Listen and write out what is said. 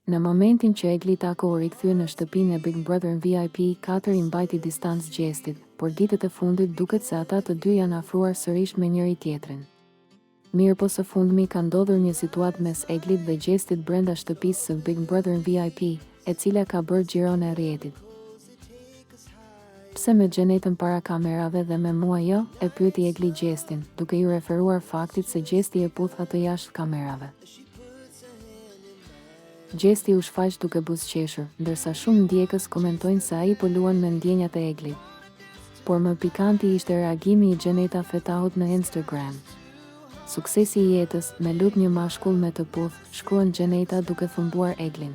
Në momentin që Egli Tako u rikthye në shtëpinë e Big Brother në VIP, 4 i mbajti distancë Gjestit, por ditët e fundit duket se ata të dy janë afruar sërish me njëri tjetrin. Mirë po së fundmi ka ndodhur një situatë mes Eglit dhe Gjestit brenda shtëpisë së Big Brother në VIP, e cila ka bërë xhiron e rrjetit. Pse me Xhenetën para kamerave dhe me mua jo, e pyeti Egli Gjestin, duke ju referuar faktit se Gjesti e puth atë jashtë kamerave. Gjesti u shfaq duke buzëqeshur, ndërsa shumë ndjekës komentojnë se ai po luan me ndjenjat e Eglit. Por më pikanti ishte reagimi i Xheneta Fetahut në Instagram. Suksesi i jetës, me lut një mashkull me të puth, shkruan Xheneta duke thumbuar Eglin.